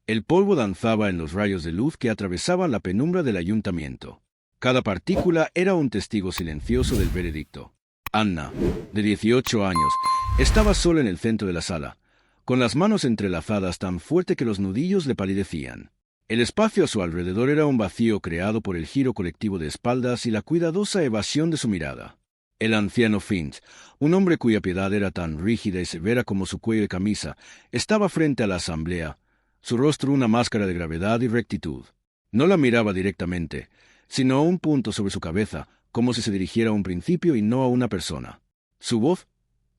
El polvo danzaba en los rayos de luz que atravesaban la penumbra del ayuntamiento. Cada partícula era un testigo silencioso del veredicto. Anna, de 18 años, estaba sola en el centro de la sala, con las manos entrelazadas tan fuerte que los nudillos le palidecían. El espacio a su alrededor era un vacío creado por el giro colectivo de espaldas y la cuidadosa evasión de su mirada. El anciano Finch, un hombre cuya piedad era tan rígida y severa como su cuello de camisa, estaba frente a la asamblea, su rostro una máscara de gravedad y rectitud. No la miraba directamente, sino a un punto sobre su cabeza, como si se dirigiera a un principio y no a una persona. Su voz,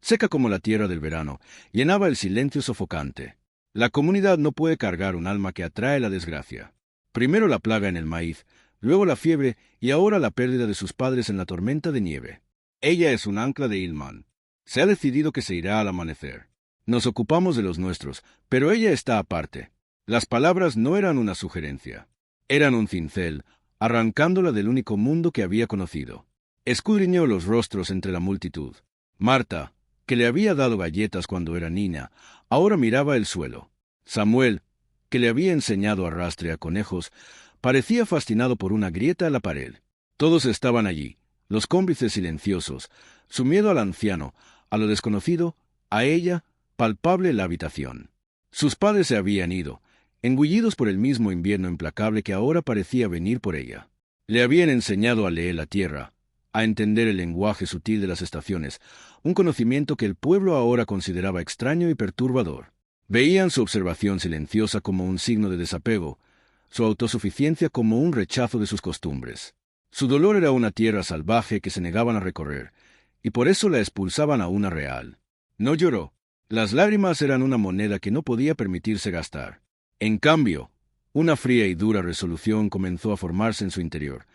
seca como la tierra del verano, llenaba el silencio sofocante. La comunidad no puede cargar un alma que atrae la desgracia. Primero la plaga en el maíz, luego la fiebre y ahora la pérdida de sus padres en la tormenta de nieve. Ella es un ancla de Ilman. Se ha decidido que se irá al amanecer. Nos ocupamos de los nuestros, pero ella está aparte. Las palabras no eran una sugerencia. Eran un cincel, arrancándola del único mundo que había conocido. Escudriñó los rostros entre la multitud. Marta, que le había dado galletas cuando era niña, ahora miraba el suelo. Samuel, que le había enseñado arrastre a conejos, parecía fascinado por una grieta en la pared. Todos estaban allí, los cómplices silenciosos, su miedo al anciano, a lo desconocido, a ella, palpable en la habitación. Sus padres se habían ido, engullidos por el mismo invierno implacable que ahora parecía venir por ella. Le habían enseñado a leer la tierra, a entender el lenguaje sutil de las estaciones, un conocimiento que el pueblo ahora consideraba extraño y perturbador. Veían su observación silenciosa como un signo de desapego, su autosuficiencia como un rechazo de sus costumbres. Su dolor era una tierra salvaje que se negaban a recorrer, y por eso la expulsaban a una real. No lloró. Las lágrimas eran una moneda que no podía permitirse gastar. En cambio, una fría y dura resolución comenzó a formarse en su interior,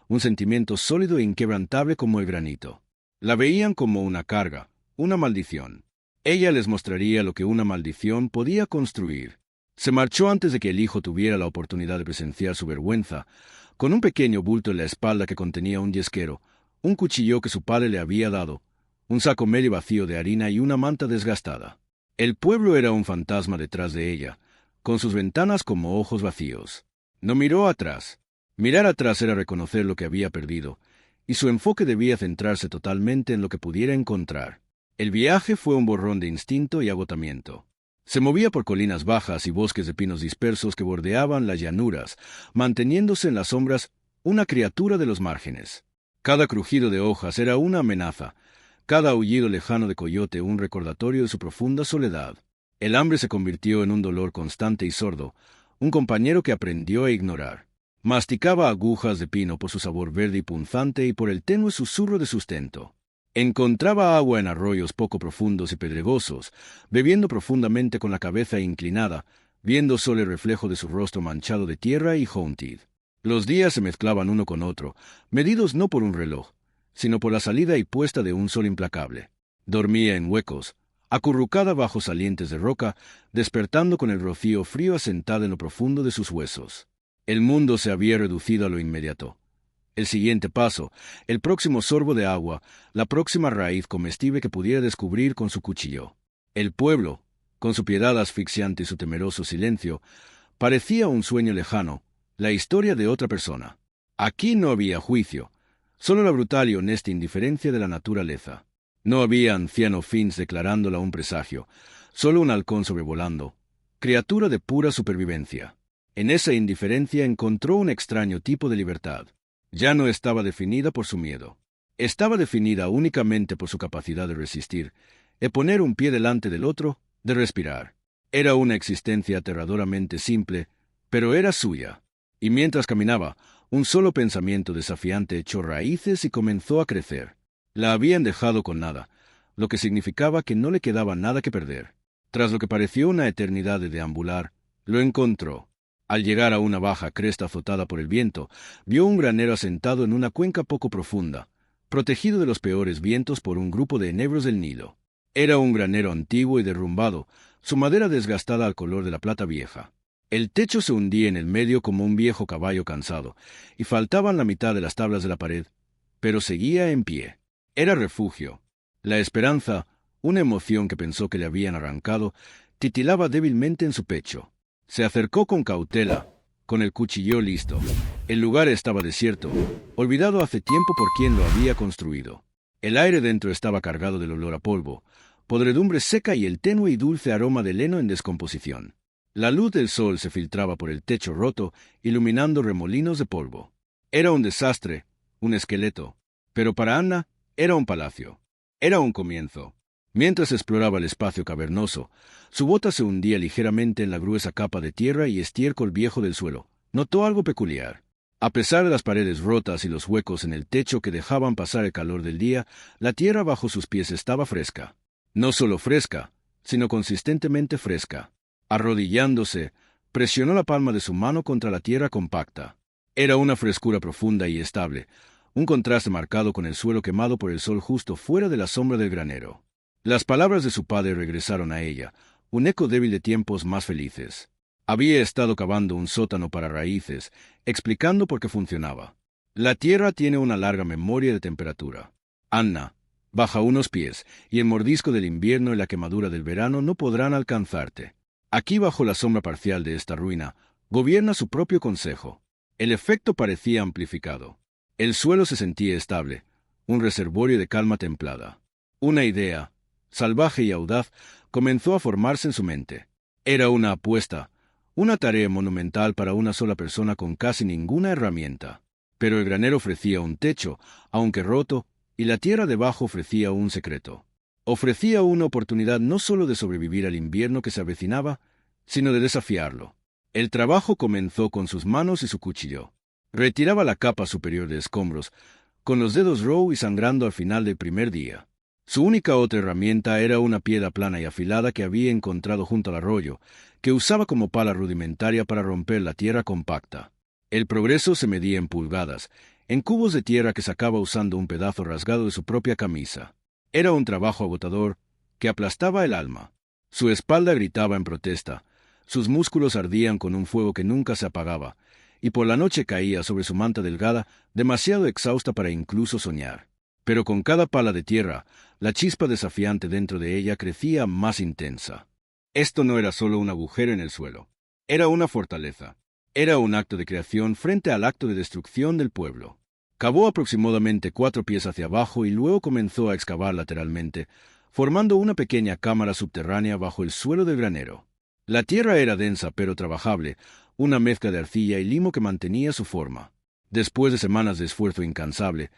un sentimiento sólido e inquebrantable como el granito. La veían como una carga, una maldición. Ella les mostraría lo que una maldición podía construir. Se marchó antes de que el hijo tuviera la oportunidad de presenciar su vergüenza, con un pequeño bulto en la espalda que contenía un yesquero, un cuchillo que su padre le había dado, un saco medio vacío de harina y una manta desgastada. El pueblo era un fantasma detrás de ella, con sus ventanas como ojos vacíos. No miró atrás. Mirar atrás era reconocer lo que había perdido, y su enfoque debía centrarse totalmente en lo que pudiera encontrar. El viaje fue un borrón de instinto y agotamiento. Se movía por colinas bajas y bosques de pinos dispersos que bordeaban las llanuras, manteniéndose en las sombras una criatura de los márgenes. Cada crujido de hojas era una amenaza, cada aullido lejano de coyote un recordatorio de su profunda soledad. El hambre se convirtió en un dolor constante y sordo, un compañero que aprendió a ignorar. Masticaba agujas de pino por su sabor verde y punzante y por el tenue susurro de sustento. Encontraba agua en arroyos poco profundos y pedregosos, bebiendo profundamente con la cabeza inclinada, viendo solo el reflejo de su rostro manchado de tierra y Hauntid. Los días se mezclaban uno con otro, medidos no por un reloj, sino por la salida y puesta de un sol implacable. Dormía en huecos, acurrucada bajo salientes de roca, despertando con el rocío frío asentado en lo profundo de sus huesos. El mundo se había reducido a lo inmediato. El siguiente paso, el próximo sorbo de agua, la próxima raíz comestible que pudiera descubrir con su cuchillo. El pueblo, con su piedad asfixiante y su temeroso silencio, parecía un sueño lejano, la historia de otra persona. Aquí no había juicio, solo la brutal y honesta indiferencia de la naturaleza. No había anciano Finch declarándola un presagio, solo un halcón sobrevolando, criatura de pura supervivencia. En esa indiferencia encontró un extraño tipo de libertad. Ya no estaba definida por su miedo. Estaba definida únicamente por su capacidad de resistir, de poner un pie delante del otro, de respirar. Era una existencia aterradoramente simple, pero era suya. Y mientras caminaba, un solo pensamiento desafiante echó raíces y comenzó a crecer. La habían dejado con nada, lo que significaba que no le quedaba nada que perder. Tras lo que pareció una eternidad de deambular, lo encontró. Al llegar a una baja cresta azotada por el viento, vio un granero asentado en una cuenca poco profunda, protegido de los peores vientos por un grupo de enebros del Nilo. Era un granero antiguo y derrumbado, su madera desgastada al color de la plata vieja. El techo se hundía en el medio como un viejo caballo cansado, y faltaban la mitad de las tablas de la pared, pero seguía en pie. Era refugio. La esperanza, una emoción que pensó que le habían arrancado, titilaba débilmente en su pecho. Se acercó con cautela, con el cuchillo listo. El lugar estaba desierto, olvidado hace tiempo por quien lo había construido. El aire dentro estaba cargado del olor a polvo, podredumbre seca y el tenue y dulce aroma de heno en descomposición. La luz del sol se filtraba por el techo roto, iluminando remolinos de polvo. Era un desastre, un esqueleto, pero para Anna era un palacio. Era un comienzo. Mientras exploraba el espacio cavernoso, su bota se hundía ligeramente en la gruesa capa de tierra y estiércol viejo del suelo. Notó algo peculiar. A pesar de las paredes rotas y los huecos en el techo que dejaban pasar el calor del día, la tierra bajo sus pies estaba fresca. No solo fresca, sino consistentemente fresca. Arrodillándose, presionó la palma de su mano contra la tierra compacta. Era una frescura profunda y estable, un contraste marcado con el suelo quemado por el sol justo fuera de la sombra del granero. Las palabras de su padre regresaron a ella, un eco débil de tiempos más felices. Había estado cavando un sótano para raíces, explicando por qué funcionaba. La tierra tiene una larga memoria de temperatura. Anna, baja unos pies, y el mordisco del invierno y la quemadura del verano no podrán alcanzarte. Aquí, bajo la sombra parcial de esta ruina, gobierna su propio consejo. El efecto parecía amplificado. El suelo se sentía estable, un reservorio de calma templada. Una idea, salvaje y audaz, comenzó a formarse en su mente. Era una apuesta, una tarea monumental para una sola persona con casi ninguna herramienta. Pero el granero ofrecía un techo, aunque roto, y la tierra debajo ofrecía un secreto. Ofrecía una oportunidad no solo de sobrevivir al invierno que se avecinaba, sino de desafiarlo. El trabajo comenzó con sus manos y su cuchillo. Retiraba la capa superior de escombros, con los dedos rojo y sangrando al final del primer día. Su única otra herramienta era una piedra plana y afilada que había encontrado junto al arroyo, que usaba como pala rudimentaria para romper la tierra compacta. El progreso se medía en pulgadas, en cubos de tierra que sacaba usando un pedazo rasgado de su propia camisa. Era un trabajo agotador que aplastaba el alma. Su espalda gritaba en protesta, sus músculos ardían con un fuego que nunca se apagaba, y por la noche caía sobre su manta delgada, demasiado exhausta para incluso soñar. Pero con cada pala de tierra, la chispa desafiante dentro de ella crecía más intensa. Esto no era solo un agujero en el suelo. Era una fortaleza. Era un acto de creación frente al acto de destrucción del pueblo. Cavó aproximadamente 4 pies hacia abajo y luego comenzó a excavar lateralmente, formando una pequeña cámara subterránea bajo el suelo del granero. La tierra era densa pero trabajable, una mezcla de arcilla y limo que mantenía su forma. Después de semanas de esfuerzo incansable,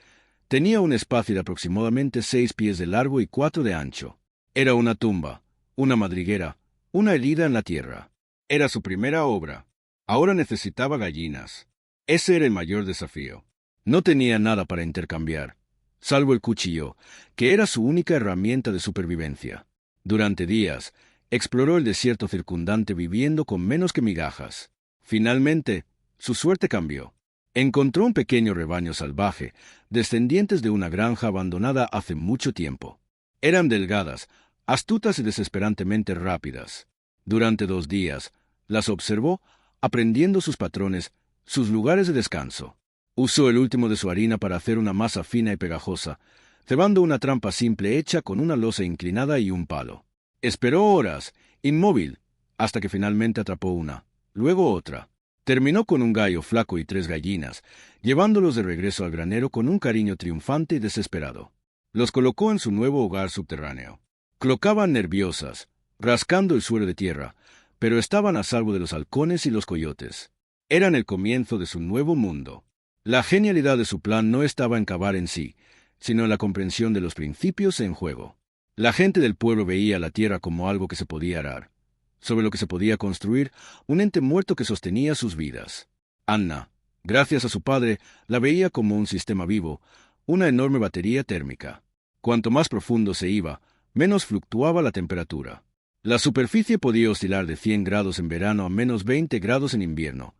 tenía un espacio de aproximadamente 6 pies de largo y 4 de ancho. Era una tumba, una madriguera, una herida en la tierra. Era su primera obra. Ahora necesitaba gallinas. Ese era el mayor desafío. No tenía nada para intercambiar, salvo el cuchillo, que era su única herramienta de supervivencia. Durante días, exploró el desierto circundante viviendo con menos que migajas. Finalmente, su suerte cambió. Encontró un pequeño rebaño salvaje, descendientes de una granja abandonada hace mucho tiempo. Eran delgadas, astutas y desesperantemente rápidas. Durante 2 días, las observó, aprendiendo sus patrones, sus lugares de descanso. Usó el último de su harina para hacer una masa fina y pegajosa, cebando una trampa simple hecha con una losa inclinada y un palo. Esperó horas, inmóvil, hasta que finalmente atrapó una, luego otra. Terminó con un gallo flaco y 3 gallinas, llevándolos de regreso al granero con un cariño triunfante y desesperado. Los colocó en su nuevo hogar subterráneo. Clocaban nerviosas, rascando el suelo de tierra, pero estaban a salvo de los halcones y los coyotes. Eran el comienzo de su nuevo mundo. La genialidad de su plan no estaba en cavar en sí, sino en la comprensión de los principios en juego. La gente del pueblo veía la tierra como algo que se podía arar, sobre lo que se podía construir un ente muerto que sostenía sus vidas. Anna, gracias a su padre, la veía como un sistema vivo, una enorme batería térmica. Cuanto más profundo se iba, menos fluctuaba la temperatura. La superficie podía oscilar de 100 grados en verano a menos 20 grados en invierno.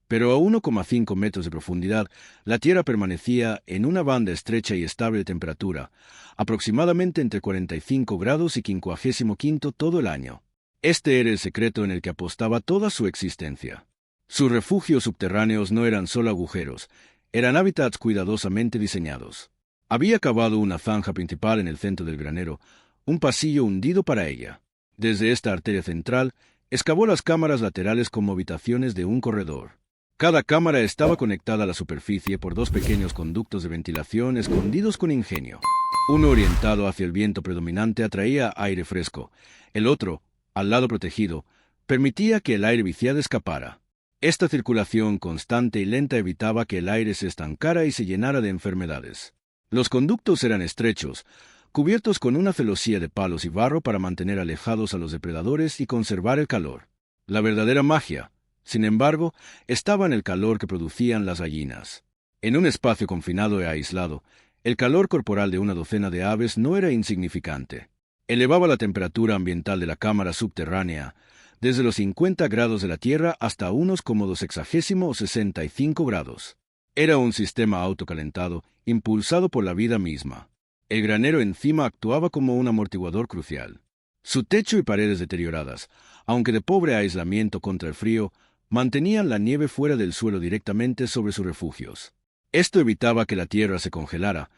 Pero a 1,5 metros de profundidad, la Tierra permanecía en una banda estrecha y estable de temperatura, aproximadamente entre 45 grados y 55 todo el año. Este era el secreto en el que apostaba toda su existencia. Sus refugios subterráneos no eran solo agujeros, eran hábitats cuidadosamente diseñados. Había cavado una zanja principal en el centro del granero, un pasillo hundido para ella. Desde esta arteria central, Excavó las cámaras laterales como habitaciones de un corredor. Cada cámara estaba conectada a la superficie por dos pequeños conductos de ventilación escondidos con ingenio. Uno orientado hacia el viento predominante atraía aire fresco. El otro, al lado protegido, permitía que el aire viciado escapara. Esta circulación constante y lenta evitaba que el aire se estancara y se llenara de enfermedades. Los conductos eran estrechos, cubiertos con una celosía de palos y barro para mantener alejados a los depredadores y conservar el calor. La verdadera magia, sin embargo, estaba en el calor que producían las gallinas. En un espacio confinado e aislado, el calor corporal de una docena de aves no era insignificante. Elevaba la temperatura ambiental de la cámara subterránea desde los 50 grados de la Tierra hasta unos cómodos 65 grados. Era un sistema autocalentado, impulsado por la vida misma. El granero encima actuaba como un amortiguador crucial. Su techo y paredes deterioradas, aunque de pobre aislamiento contra el frío, mantenían la nieve fuera del suelo directamente sobre sus refugios. Esto evitaba que la tierra se congelara,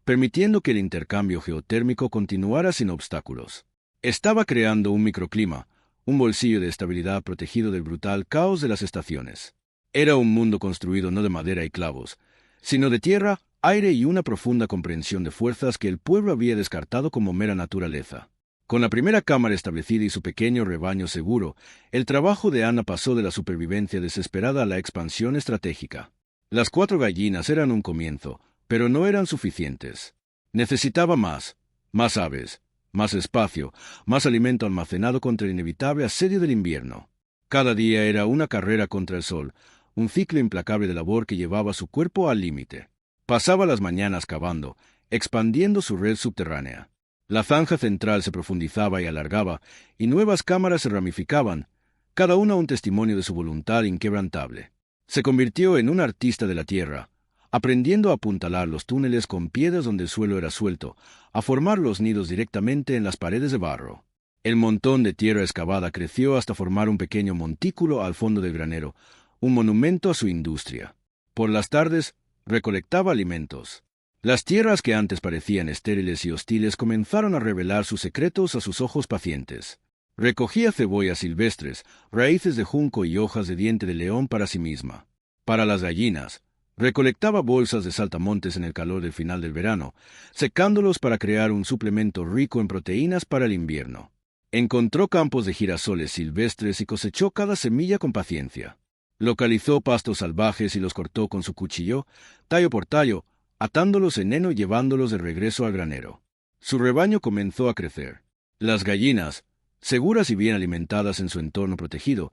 permitiendo que el intercambio geotérmico continuara sin obstáculos. Estaba creando un microclima, un bolsillo de estabilidad protegido del brutal caos de las estaciones. Era un mundo construido no de madera y clavos, sino de tierra, aire y una profunda comprensión de fuerzas que el pueblo había descartado como mera naturaleza. Con la primera cámara establecida y su pequeño rebaño seguro, el trabajo de Anna pasó de la supervivencia desesperada a la expansión estratégica. Las 4 gallinas eran un comienzo, pero no eran suficientes. Necesitaba más aves, más espacio, más alimento almacenado contra el inevitable asedio del invierno. Cada día era una carrera contra el sol, un ciclo implacable de labor que llevaba su cuerpo al límite. Pasaba las mañanas cavando, expandiendo su red subterránea. La zanja central se profundizaba y alargaba, y nuevas cámaras se ramificaban, cada una un testimonio de su voluntad inquebrantable. Se convirtió en un artista de la tierra, aprendiendo a apuntalar los túneles con piedras donde el suelo era suelto, a formar los nidos directamente en las paredes de barro. El montón de tierra excavada creció hasta formar un pequeño montículo al fondo del granero, un monumento a su industria. Por las tardes, recolectaba alimentos. Las tierras que antes parecían estériles y hostiles comenzaron a revelar sus secretos a sus ojos pacientes. Recogía cebollas silvestres, raíces de junco y hojas de diente de león para sí misma. Para las gallinas, recolectaba bolsas de saltamontes en el calor del final del verano, secándolos para crear un suplemento rico en proteínas para el invierno. Encontró campos de girasoles silvestres y cosechó cada semilla con paciencia. Localizó pastos salvajes y los cortó con su cuchillo, tallo por tallo, atándolos en heno y llevándolos de regreso al granero. Su rebaño comenzó a crecer. Las gallinas, seguras y bien alimentadas en su entorno protegido,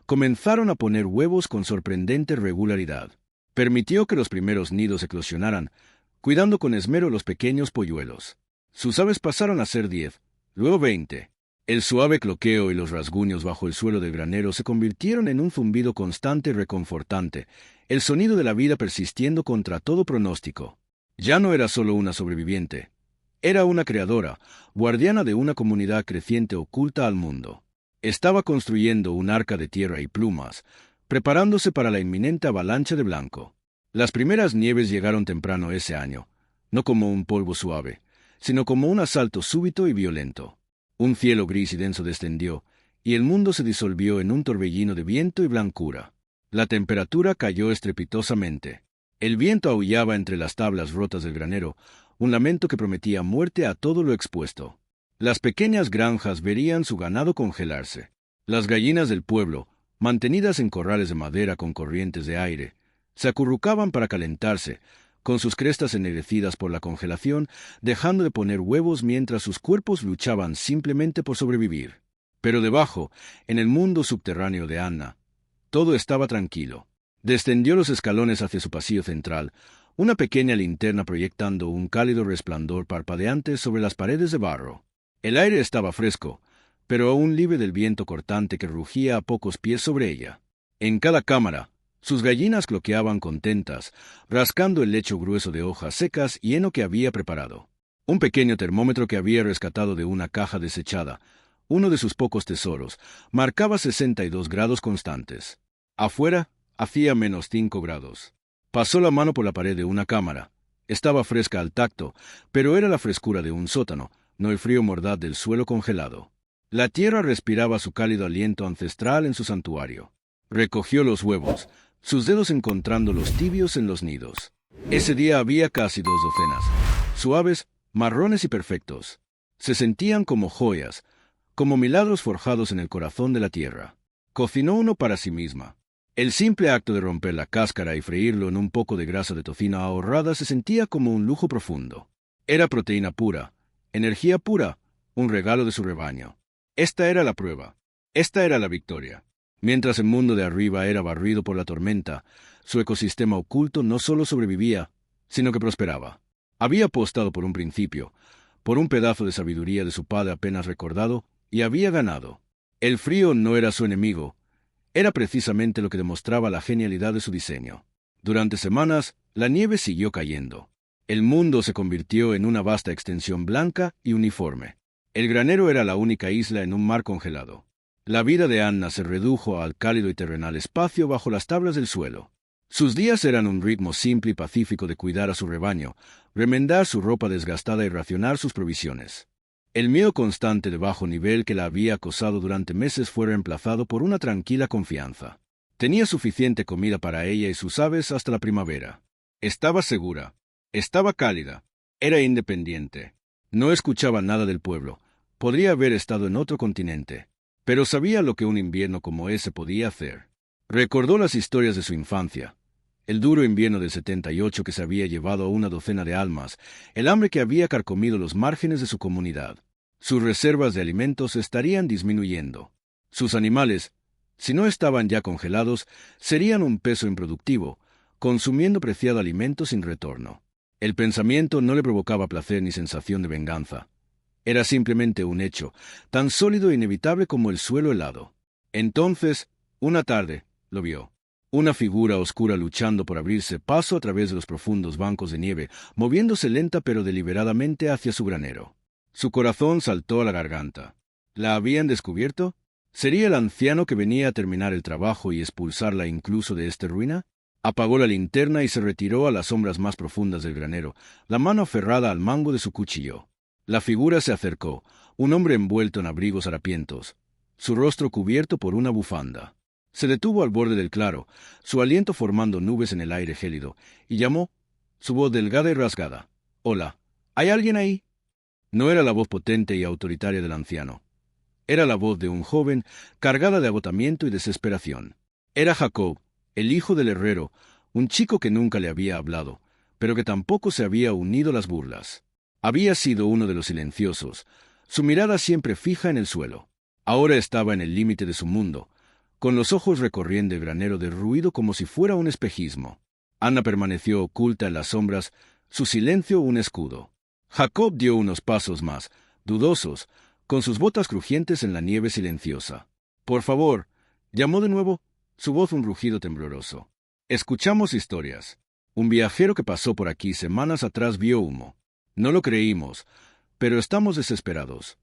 comenzaron a poner huevos con sorprendente regularidad. Permitió que los primeros nidos eclosionaran, cuidando con esmero los pequeños polluelos. Sus aves pasaron a ser 10, luego 20. El suave cloqueo y los rasguños bajo el suelo del granero se convirtieron en un zumbido constante y reconfortante, el sonido de la vida persistiendo contra todo pronóstico. Ya no era solo una sobreviviente. Era una creadora, guardiana de una comunidad creciente oculta al mundo. Estaba construyendo un arca de tierra y plumas, preparándose para la inminente avalancha de blanco. Las primeras nieves llegaron temprano ese año, no como un polvo suave, sino como un asalto súbito y violento. Un cielo gris y denso descendió, y el mundo se disolvió en un torbellino de viento y blancura. La temperatura cayó estrepitosamente. El viento aullaba entre las tablas rotas del granero, un lamento que prometía muerte a todo lo expuesto. Las pequeñas granjas verían su ganado congelarse. Las gallinas del pueblo, mantenidas en corrales de madera con corrientes de aire, se acurrucaban para calentarse, con sus crestas ennegrecidas por la congelación, dejando de poner huevos mientras sus cuerpos luchaban simplemente por sobrevivir. Pero debajo, en el mundo subterráneo de Anna, todo estaba tranquilo. Descendió los escalones hacia su pasillo central, una pequeña linterna proyectando un cálido resplandor parpadeante sobre las paredes de barro. El aire estaba fresco, pero aún libre del viento cortante que rugía a pocos pies sobre ella. En cada cámara, sus gallinas cloqueaban contentas, rascando el lecho grueso de hojas secas y heno que había preparado. Un pequeño termómetro que había rescatado de una caja desechada, uno de sus pocos tesoros, marcaba 62 grados constantes. Afuera, hacía -5 grados. Pasó la mano por la pared de una cámara. Estaba fresca al tacto, pero era la frescura de un sótano, no el frío mordaz del suelo congelado. La tierra respiraba su cálido aliento ancestral en su santuario. Recogió los huevos, sus dedos encontrando los tibios en los nidos. Ese día había casi 2 docenas, suaves, marrones y perfectos. Se sentían como joyas, como milagros forjados en el corazón de la tierra. Cocinó uno para sí misma. El simple acto de romper la cáscara y freírlo en un poco de grasa de tocino ahorrada se sentía como un lujo profundo. Era proteína pura, energía pura, un regalo de su rebaño. Esta era la prueba. Esta era la victoria. Mientras el mundo de arriba era barrido por la tormenta, su ecosistema oculto no solo sobrevivía, sino que prosperaba. Había apostado por un principio, por un pedazo de sabiduría de su padre apenas recordado, y había ganado. El frío no era su enemigo. Era precisamente lo que demostraba la genialidad de su diseño. Durante semanas, la nieve siguió cayendo. El mundo se convirtió en una vasta extensión blanca y uniforme. El granero era la única isla en un mar congelado. La vida de Anna se redujo al cálido y terrenal espacio bajo las tablas del suelo. Sus días eran un ritmo simple y pacífico de cuidar a su rebaño, remendar su ropa desgastada y racionar sus provisiones. El miedo constante de bajo nivel que la había acosado durante meses fue reemplazado por una tranquila confianza. Tenía suficiente comida para ella y sus aves hasta la primavera. Estaba segura. Estaba cálida. Era independiente. No escuchaba nada del pueblo. Podría haber estado en otro continente. Pero sabía lo que un invierno como ese podía hacer. Recordó las historias de su infancia. El duro invierno del 78 que se había llevado a una docena de almas, el hambre que había carcomido los márgenes de su comunidad. Sus reservas de alimentos estarían disminuyendo. Sus animales, si no estaban ya congelados, serían un peso improductivo, consumiendo preciado alimento sin retorno. El pensamiento no le provocaba placer ni sensación de venganza. Era simplemente un hecho, tan sólido e inevitable como el suelo helado. Entonces, una tarde, lo vio. Una figura oscura luchando por abrirse paso a través de los profundos bancos de nieve, moviéndose lenta pero deliberadamente hacia su granero. Su corazón saltó a la garganta. ¿La habían descubierto? ¿Sería el anciano que venía a terminar el trabajo y expulsarla incluso de esta ruina? Apagó la linterna y se retiró a las sombras más profundas del granero, la mano aferrada al mango de su cuchillo. La figura se acercó, un hombre envuelto en abrigos harapientos, su rostro cubierto por una bufanda. Se detuvo al borde del claro, su aliento formando nubes en el aire gélido, y llamó, su voz delgada y rasgada. «Hola, ¿hay alguien ahí?» No era la voz potente y autoritaria del anciano. Era la voz de un joven, cargada de agotamiento y desesperación. Era Jacob, el hijo del herrero, un chico que nunca le había hablado, pero que tampoco se había unido a las burlas. Había sido uno de los silenciosos, su mirada siempre fija en el suelo. Ahora estaba en el límite de su mundo, con los ojos recorriendo el granero derruido como si fuera un espejismo. Anna permaneció oculta en las sombras, su silencio un escudo. Jacob dio unos pasos más, dudosos, con sus botas crujientes en la nieve silenciosa. «Por favor», llamó de nuevo, su voz un rugido tembloroso. «Escuchamos historias. Un viajero que pasó por aquí semanas atrás vio humo. No lo creímos, pero estamos desesperados».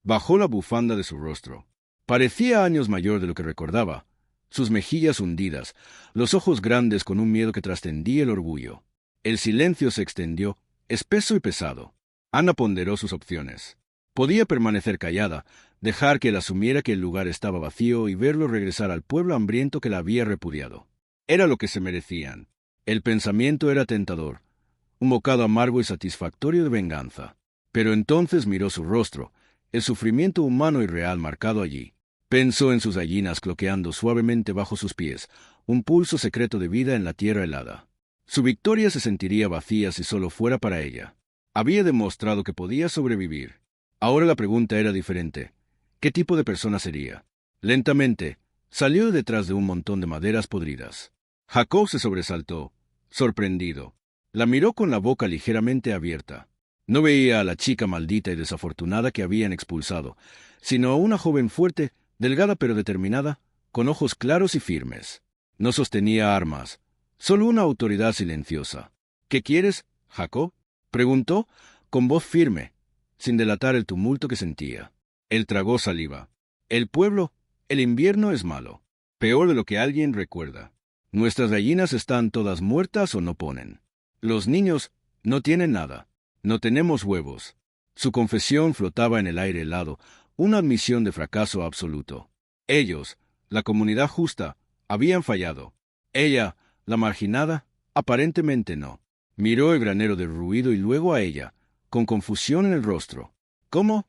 Bajó la bufanda de su rostro. Parecía años mayor de lo que recordaba, sus mejillas hundidas, los ojos grandes con un miedo que trascendía el orgullo. El silencio se extendió, espeso y pesado. Anna ponderó sus opciones. Podía permanecer callada, dejar que él asumiera que el lugar estaba vacío y verlo regresar al pueblo hambriento que la había repudiado. Era lo que se merecían. El pensamiento era tentador, un bocado amargo y satisfactorio de venganza. Pero entonces miró su rostro, el sufrimiento humano y real marcado allí. Pensó en sus gallinas cloqueando suavemente bajo sus pies, un pulso secreto de vida en la tierra helada. Su victoria se sentiría vacía si solo fuera para ella. Había demostrado que podía sobrevivir. Ahora la pregunta era diferente. ¿Qué tipo de persona sería? Lentamente, salió de detrás de un montón de maderas podridas. Jacob se sobresaltó, sorprendido. La miró con la boca ligeramente abierta. No veía a la chica maldita y desafortunada que habían expulsado, sino a una joven fuerte, delgada pero determinada, con ojos claros y firmes. No sostenía armas, solo una autoridad silenciosa. «¿Qué quieres, Jacob?», preguntó, con voz firme, sin delatar el tumulto que sentía. Él tragó saliva. «El pueblo, el invierno es malo, peor de lo que alguien recuerda. Nuestras gallinas están todas muertas o no ponen. Los niños no tienen nada. No tenemos huevos». Su confesión flotaba en el aire helado, una admisión de fracaso absoluto. Ellos, la comunidad justa, habían fallado. Ella, la marginada, aparentemente no. Miró el granero derruido y luego a ella, con confusión en el rostro. ¿Cómo?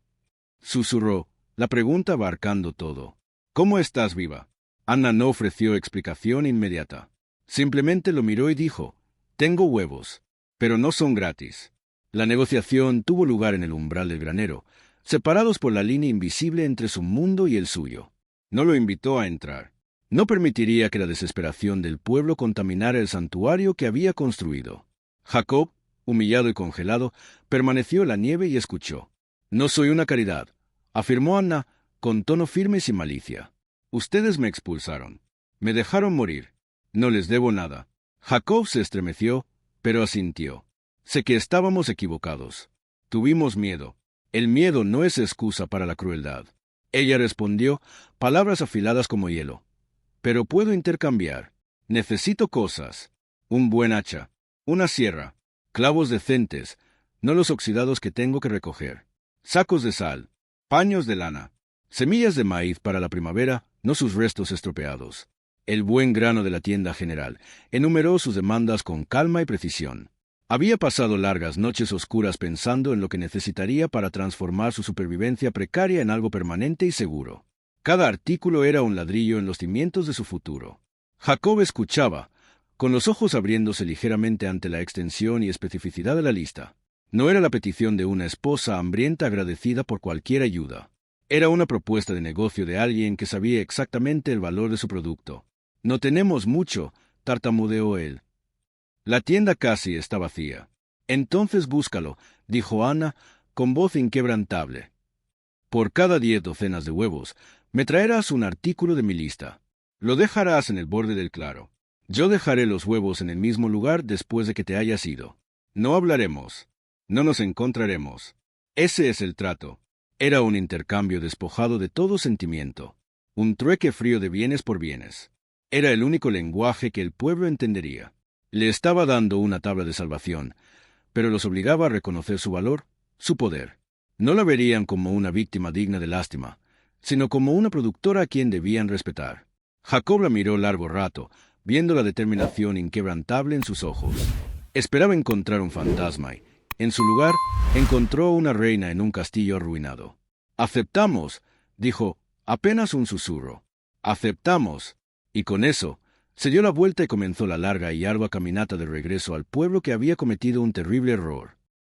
Susurró, la pregunta abarcando todo. ¿Cómo estás viva? Anna no ofreció explicación inmediata. Simplemente lo miró y dijo, tengo huevos, pero no son gratis. La negociación tuvo lugar en el umbral del granero, separados por la línea invisible entre su mundo y el suyo. No lo invitó a entrar. No permitiría que la desesperación del pueblo contaminara el santuario que había construido. Jacob, humillado y congelado, permaneció en la nieve y escuchó. No soy una caridad, afirmó Anna con tono firme y sin malicia. Ustedes me expulsaron. Me dejaron morir. No les debo nada. Jacob se estremeció, pero asintió. Sé que estábamos equivocados. Tuvimos miedo. El miedo no es excusa para la crueldad. Ella respondió, palabras afiladas como hielo. Pero puedo intercambiar. Necesito cosas. Un buen hacha. Una sierra. Clavos decentes, no los oxidados que tengo que recoger. Sacos de sal. Paños de lana. Semillas de maíz para la primavera, no sus restos estropeados. El buen grano de la tienda general enumeró sus demandas con calma y precisión. Había pasado largas noches oscuras pensando en lo que necesitaría para transformar su supervivencia precaria en algo permanente y seguro. Cada artículo era un ladrillo en los cimientos de su futuro. Jacob escuchaba, con los ojos abriéndose ligeramente ante la extensión y especificidad de la lista. No era la petición de una esposa hambrienta agradecida por cualquier ayuda. Era una propuesta de negocio de alguien que sabía exactamente el valor de su producto. No tenemos mucho, tartamudeó él. La tienda casi está vacía. Entonces búscalo, dijo Anna, con voz inquebrantable. Por cada 10 docenas de huevos, me traerás un artículo de mi lista. Lo dejarás en el borde del claro. Yo dejaré los huevos en el mismo lugar después de que te hayas ido. No hablaremos. No nos encontraremos. Ese es el trato. Era un intercambio despojado de todo sentimiento. Un trueque frío de bienes por bienes. Era el único lenguaje que el pueblo entendería. Le estaba dando una tabla de salvación, pero los obligaba a reconocer su valor, su poder. No la verían como una víctima digna de lástima, sino como una productora a quien debían respetar. Jacob la miró largo rato, viendo la determinación inquebrantable en sus ojos. Esperaba encontrar un fantasma y, en su lugar, encontró una reina en un castillo arruinado. «Aceptamos», dijo, apenas un susurro. «Aceptamos». Y con eso, se dio la vuelta y comenzó la larga y ardua caminata de regreso al pueblo que había cometido un terrible error.